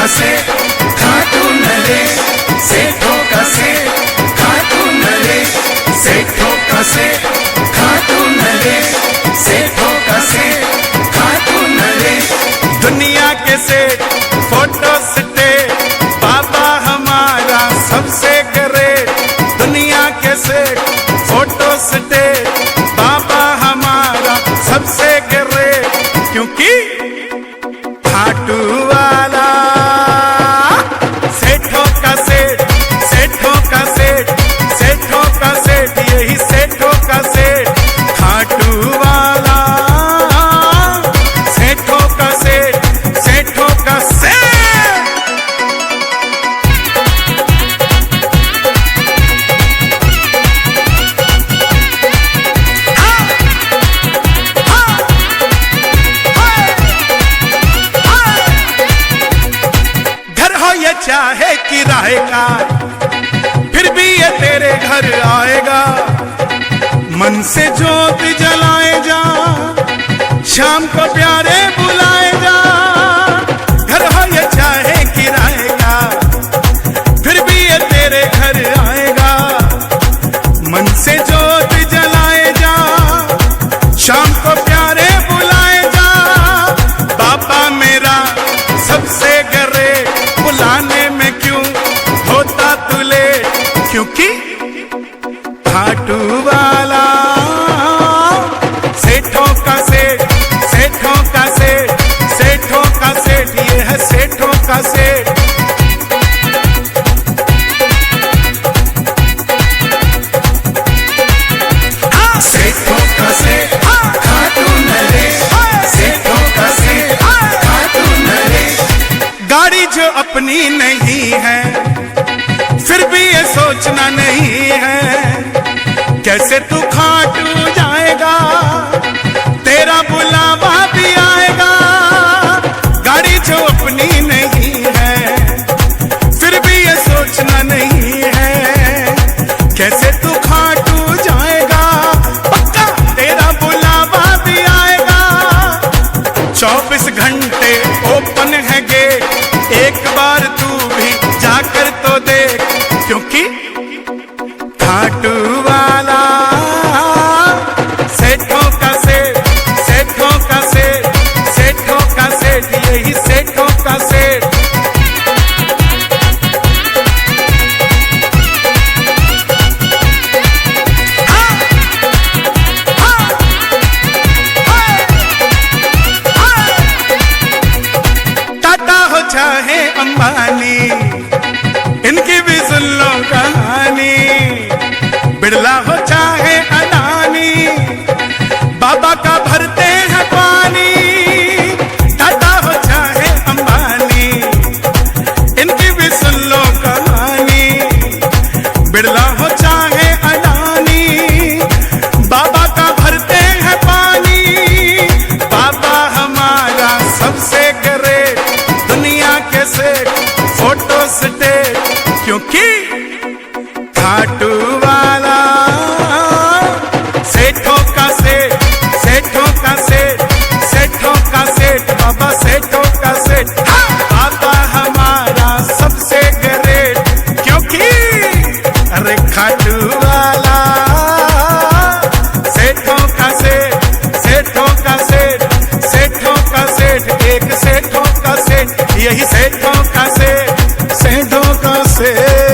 का सेठ खाटू नरेश, सेठों का सेठ खाटू नरेश, सेठों का सेठ खाटू नरेश, सेठों का सेठ खाटू नरेश। दुनिया के सेठ फोटो स्टेट, बाबा हमारा सबसे ग्रेट। दुनिया के सेठ फोटो स्टेट, बाबा हमारा सबसे ग्रेट, क्योंकि खाटू वाला सेठों का सेठ, सेठों का सेठ, सेठों का सेठ, यही सेठों का सेठ खाटू वाला, सेठों का सेठ, सेठों का सेठ। चाहे किराए का, फिर भी ये तेरे घर आएगा। मन से जोत जलाए जा, शाम को प्यारे बुलाए जा। घर हो ये चाहे किराए का, फिर भी ये तेरे घर आएगा। मन से जोत जलाए जा, शाम को प्यारे बुलाए जा। बाबा मेरा सबसे ग्रेट, बुलाने में क्यों होता तू लेट, क्योंकि खाटू वाला सेठों का सेठ, सेठों का सेठ, सेठों का सेठ, ये है सेठों का सेठ। सेठों का सेठ खाटू नरेश, सेठों का सेठ खाटू नरेश। गाड़ी जो अपनी नहीं है, फिर भी ये सोचना नहीं है कैसे तू खाटू जाएगा, तेरा बुलावा भी आएगा। गाड़ी जो अपनी नहीं है, फिर भी ये सोचना नहीं है कैसे तू खाटू जाएगा। पक्का तेरा बुलावा भी आएगा। 24 घंटे ओपन है गेट, एक बार तू भी जाकर तो देख, क्योंकि खाटू वाला सेठों का सेठ, सेठों का सेठ, सेठों का सेठ, यही सेठों का सेठ। टाटा हो चाहे अंबानी, इनकी भी सुन लो कहानी। बिरला हो चाहे अडानी, बाबा का भरते हैं पानी। टाटा हो चाहे अंबानी, इनकी भी सुन लो कहानी। बिरला हो चाहे अडानी, बाबा का भरते हैं पानी। बाबा हमारा सबसे ग्रेट, दुनिया के सेठ फोटो स्टेट, क्योंकि खाटू वाला सेठों का सेठ, सेठों का सेठ, सेठों का सेठ, बाबा सेठों का सेठ। बाबा हमारा सबसे ग्रेट, क्योंकि अरे खाटू वाला सेठों का सेठ, सेठों का सेठ, सेठों का सेठ, एक सेठों का सेठ, यही सेठों का सेठ, सेठों का सेठ।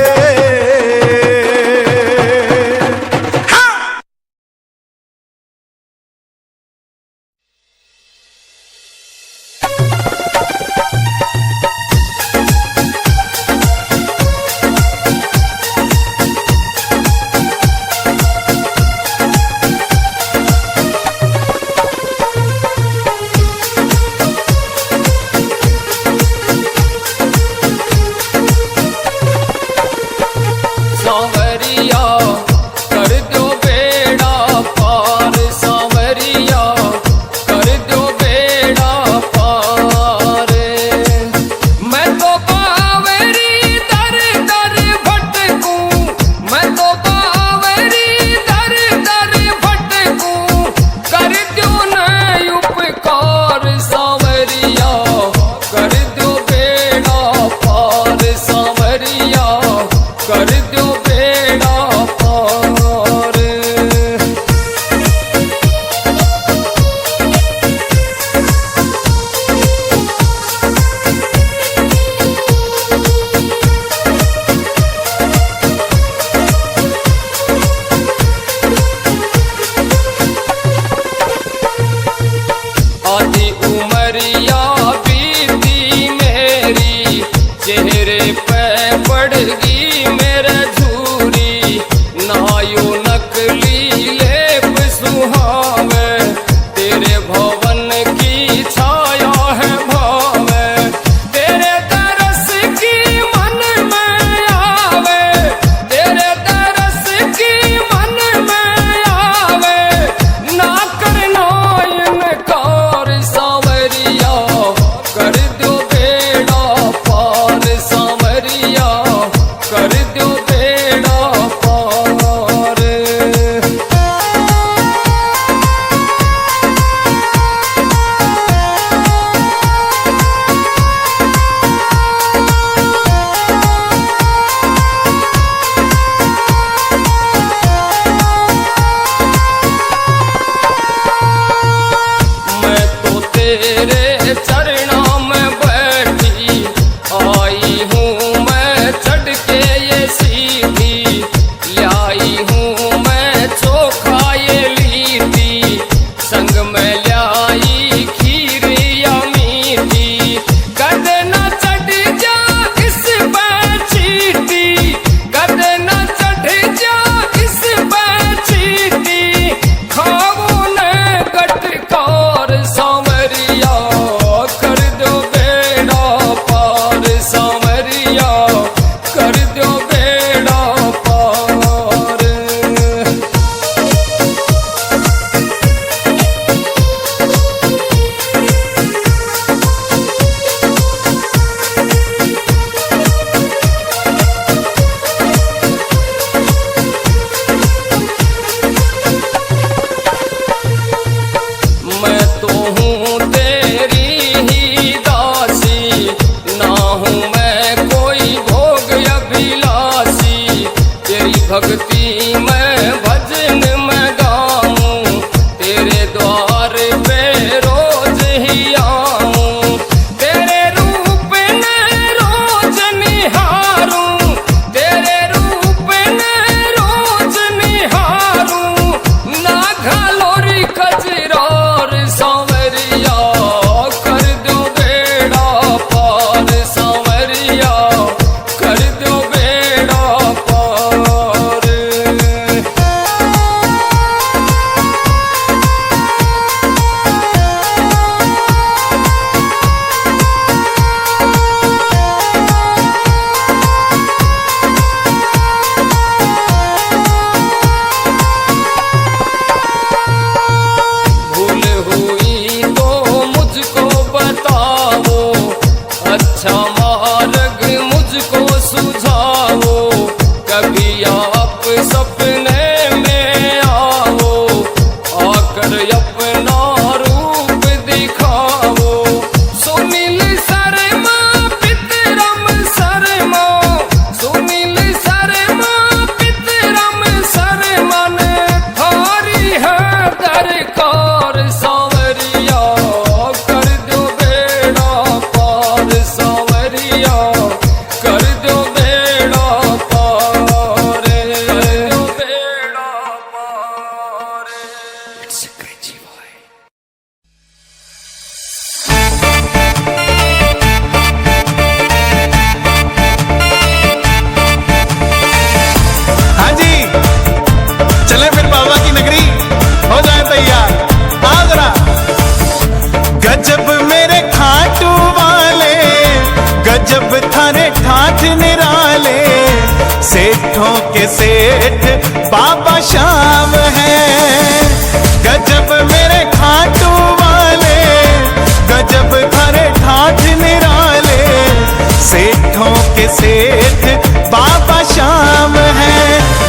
अच्छा मार्ग मुझको सुझाओ, कभी आप सपने में आओ, आकर अपना रूप दिखाओ। सुनील शर्मा पितरम शर्मा, सुनील शर्मा पितरम शर्मा ने थारी है दरकार सांवरिया, कर दो बेड़ा पार सांवरिया, कर दो बेड़ा पार, कर दो बेड़ा पार। It's a crazy boy. हाँ जी, चले फिर बाबा की नगरी, हो जाए तैयार, आओ जरा। गजब मेरे खाटू वाले, गजब थारे ठाठ निराले, सेठों के सेठ बाबा श्याम है। गजब मेरे खाटू वाले, गजब थारे ठाठ निराले, सेठों के सेठ बाबा श्याम है।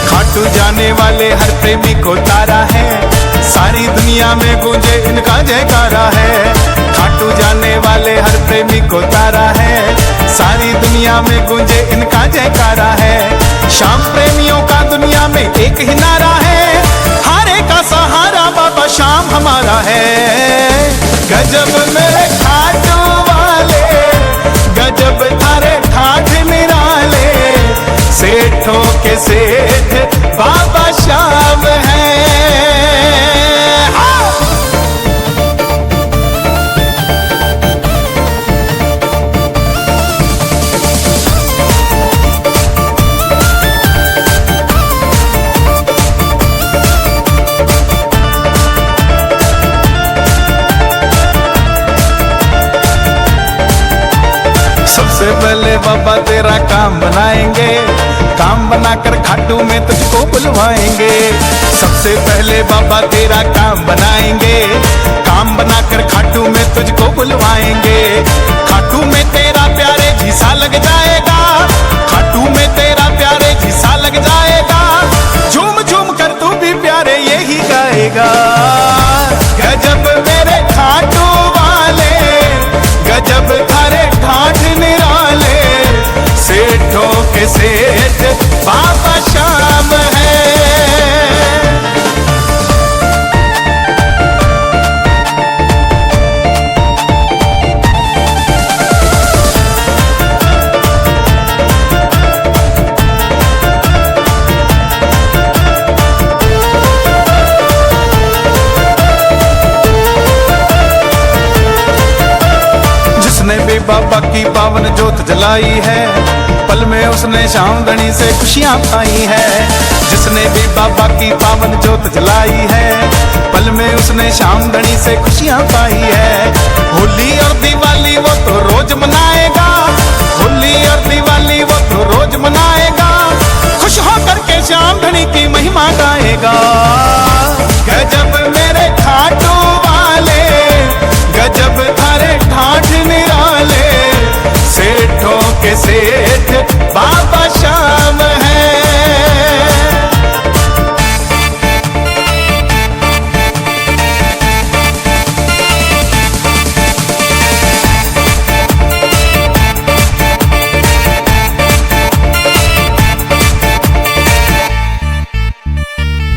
खाटू जाने वाले हर प्रेमी को तारा है, सारी दुनिया में गूंजे इनका जयकारा है। खाटू जाने वाले हर प्रेमी को तारा है, सारी दुनिया में गूंजे इनका जयकारा है। श्याम प्रेमियों का दुनिया में एक ही नारा है, हारे का सहारा बाबा श्याम हमारा है। गजब मेरे खाटू वाले, गजब थारे ठाठ निराले, सेठों के सेठ बाबा श्याम है। सबसे पहले बाबा तेरा काम बनाएंगे, काम बनाकर खाटू में तुझको बुलवाएंगे। सबसे पहले बाबा तेरा काम बनाएंगे, काम बनाकर खाटू में तुझको बुलवाएंगे। खाटू में तेरा प्यारे झीसा लग जाएगा, खाटू में तेरा प्यारे झीसा लग जाएगा। झूम झूम कर तू भी प्यारे यही गाएगा। गजब मेरे खाटू वाले, गजब थारे ठाठ निराले, सेठों के सेठ बाबा श्याम है। जिसने भी बाबा की पावन जोत जलाई है, पल में उसने श्याम धनी से खुशियां पाई है। जिसने भी बाबा की पावन जोत जलाई है, पल में उसने श्याम धनी से खुशियां पाई है। होली और दिवाली वो तो रोज मनाएगा, होली और दिवाली वो तो रोज मनाएगा। खुश होकर के श्याम धनी की महिमा गाएगा। गजब मेरे खाटू वाले, गजब थारे ठाठ निराले, सेठों के सेठ बाबा श्याम है।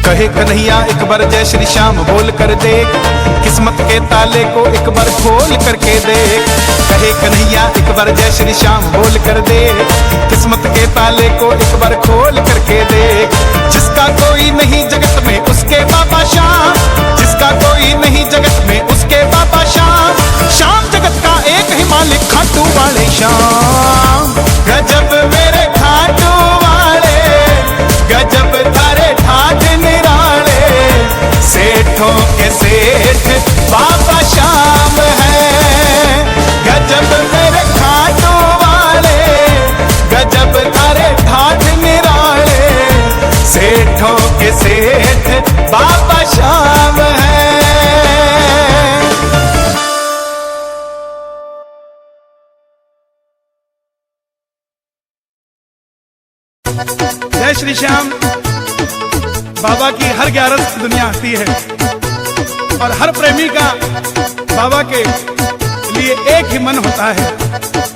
कहे कन्हैया एक बार जय श्री श्याम बोल कर देख, किस्मत के ताले को एक बार खोल करके देख। कहे कन्हैया एक बार जय श्री श्याम बोल कर देख, किस्मत के ताले को एक बार खोल करके देख। जिसका कोई नहीं जगत में उसके बाबा श्याम, जिसका कोई नहीं जगत में उसके बाबा श्याम। श्याम जगत का एक ही मालिक खाटू वाले श्याम। गजब मेरे खाटू वाले, गजब थारे ठाठ निराले, सेठों के सेठ बाबा श्याम है। गजब मेरे खाटू वाले, गजब थारे ठाठ निराले, सेठों के सेठ बाबा श्याम है। जय श्री श्याम। बाबा की हर 11 दुनिया आती है और हर प्रेमी का बाबा के लिए एक ही मन होता है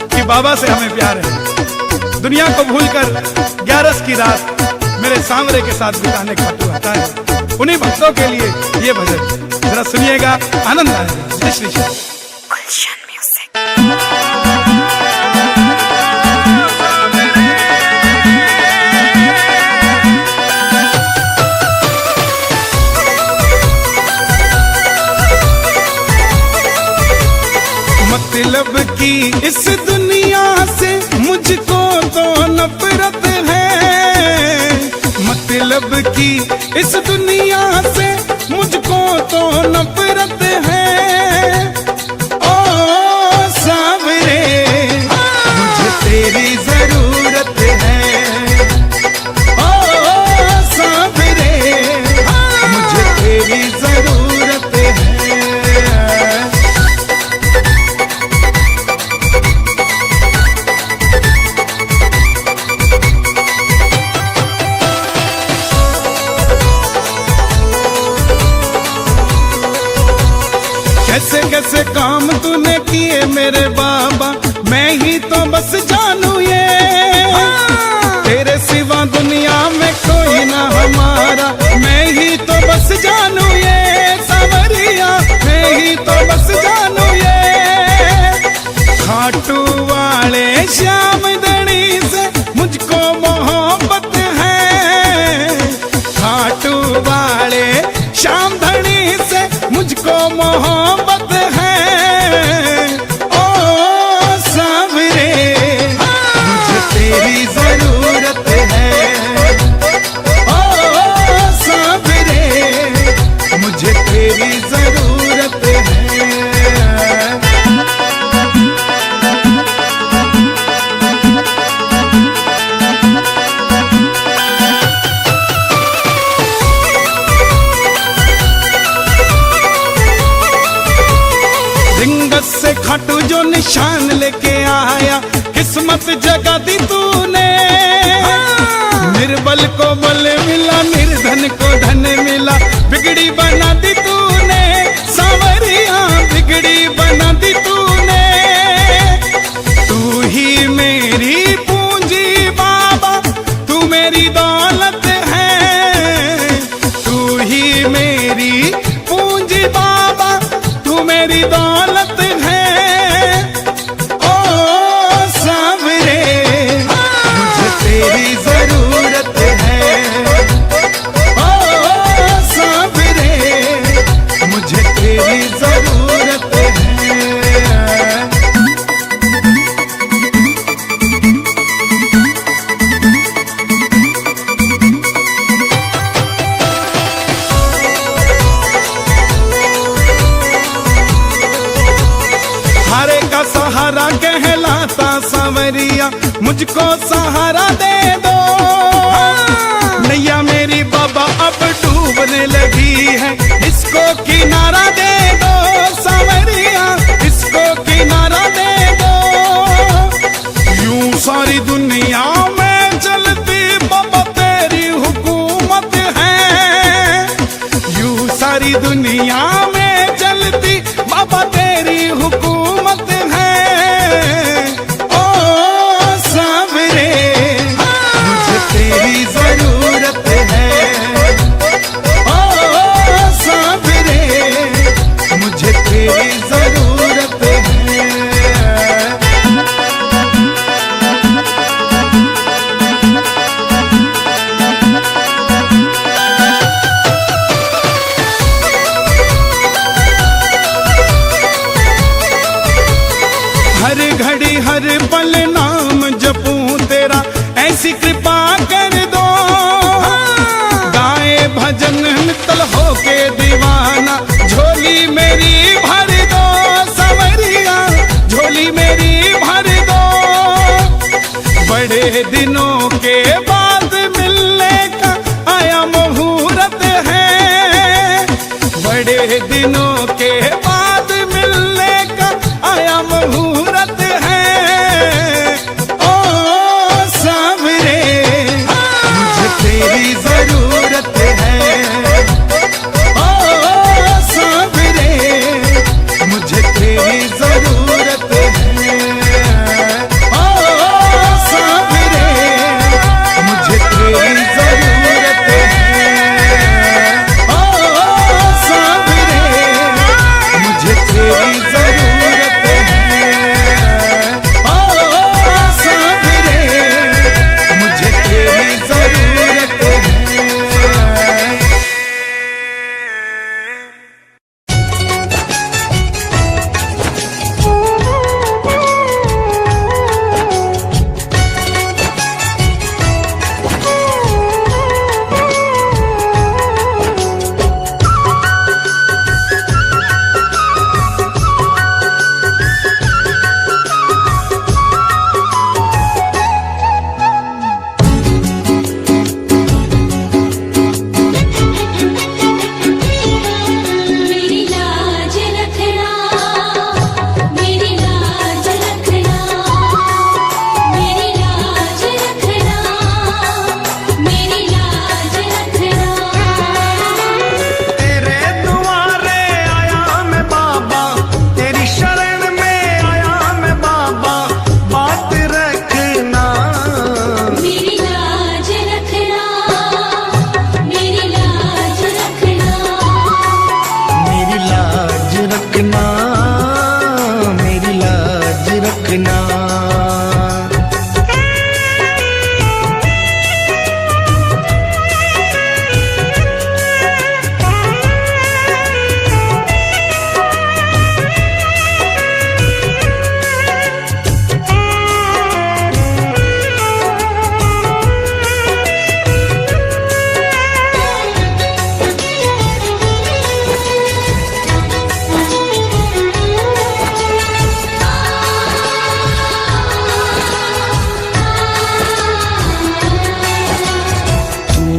कि बाबा से हमें प्यार है। दुनिया को भूलकर 11 की रात मेरे सांवरे के साथ बिताने का तो आता है। उन्हीं भक्तों के लिए ये भजन जरा सुनिएगा, आनंद आएगा। जय श्री श्याम। मतलब की इस दुनिया से मुझको तो नफरत है, मतलब की इस दुनिया से मुझको तो नफरत है। ओ सांवरे मुझे तेरी जरूरत है, ओ सांवरे मुझे तेरी जरूरत है। कैसे कैसे काम तूने किए मेरे बाबा, मैं ही तो बस जानू ये। तेरे सिवा दुनिया में कोई ना हमारा, मैं ही तो बस जानू ये। सांवरिया मैं ही तो बस जानू ये। खाटू वाले श्याम धनी से मुझको मोहब्बत है, खाटू वाले श्याम धनी से मुझको मोहब्बत है। ओ सांवरे मुझे तेरी जरूरत है, ओ सांवरे मुझे तेरी जरूरत है। से खाटू जो निशान लेके आया, किस्मत जगा दी तूने। निर्बल को बल मिला, निर्धन को धन मिला, बिगड़ी बना दी तूने। सांवरिया बिगड़ी बना दी तूने। तू ही मेरी पूंजी बाबा, तू मेरी दौलत है। तू ही मेरी पूंजी बाबा, तू मेरी दौलत है। ओ सांवरे मुझे तेरी जरूरत है, ओ सांवरे मुझे तेरी जरूरत है। हारे का सहारा कहलाता सांवरिया, मुझको सहारा दे दो। नैया मेरी बाबा अब डूबने लगी है, इसको किनारा दे दो। सांवरिया इसको किनारा दे दो। यूं सारी दुनिया में चलती बाबा तेरी हुकूमत है। यूं सारी दुनिया में चलती बाबा तेरी हुकूमत है। ओ सांवरे मुझे तेरी जरूरत है, ओ सांवरे मुझे तेरी जरूरत है। हर घड़ी हर पल नाम जपूं तेरा, ऐसी कृपा कर दो। गाए भजन मित्तल होके दीवाना, झोली मेरी भर दो। सांवरिया झोली मेरी भर दो। बड़े दिनों के बाद मिलने का आया मुहूर्त है। बड़े दिनों के बाद मिलने का आया मुहूर्त है। ओ सांवरे रखना।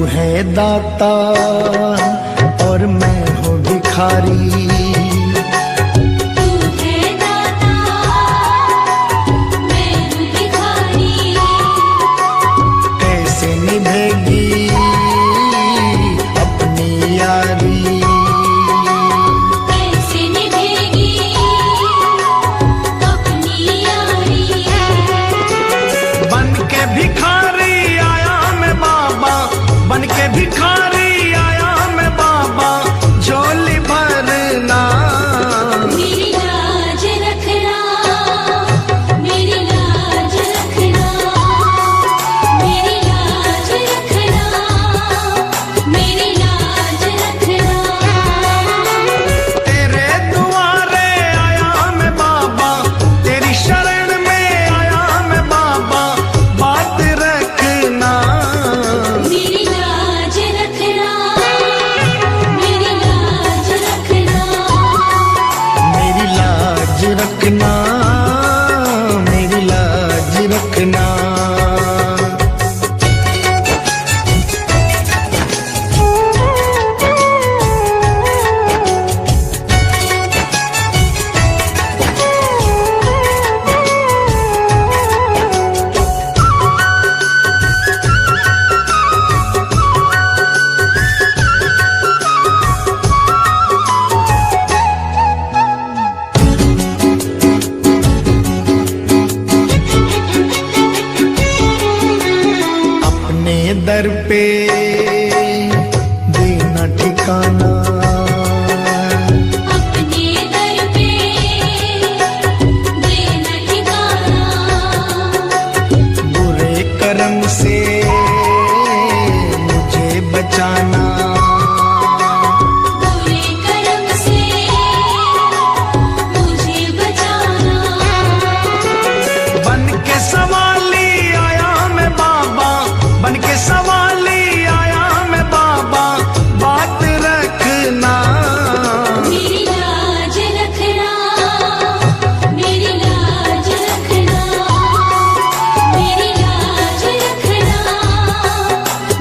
है दाता और मैं हूँ भिखारी। तू है दाता, मैं हूँ भिखारी। कैसे निभेगी अपनी यारी, कैसे निभेगी अपनी यारी। बन के भिखारी आया मैं बाबा, बन के भिखारी आया मैं बाबा, झोली भरना। मेरी लाज रखना, मेरी लाज रखना, मेरी लाज रखना, मेरी लाज रखना। तेरे दुआरे आया मैं बाबा, तेरी शरण में आया मैं बाबा, बात रखना। मेरी लाज रखना, मेरी लाज रखना। मेरी लाज रखना, मेरी लाज रखना। अपने दर पे देना ठिकाना, अपने दर पे देना ठिकाना। बुरे कर्म से मुझे बचाना। बुरे कर्म से मुझे बचाना। बन के सवाली आया मैं बाबा, बन के सवाली आया मैं बाबा, बात रखना। मेरी लाज रखना, मेरी लाज रखना, मेरी लाज रखना,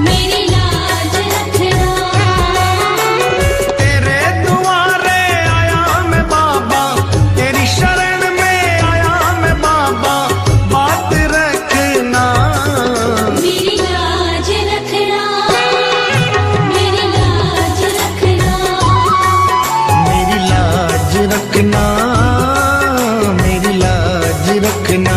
मेरी लाज रखना। तेरे दुआरे आया मैं बाबा, तेरी शरण में आया मैं बाबा, बात रखना। मेरी लाज रखना, मेरी लाज रखना। मेरी लाज रखना, मेरी लाज रखना।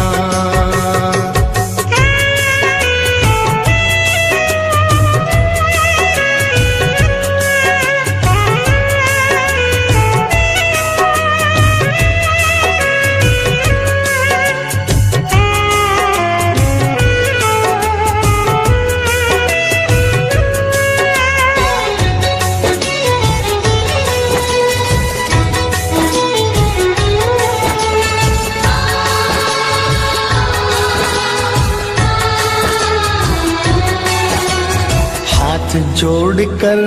हाथ जोड़कर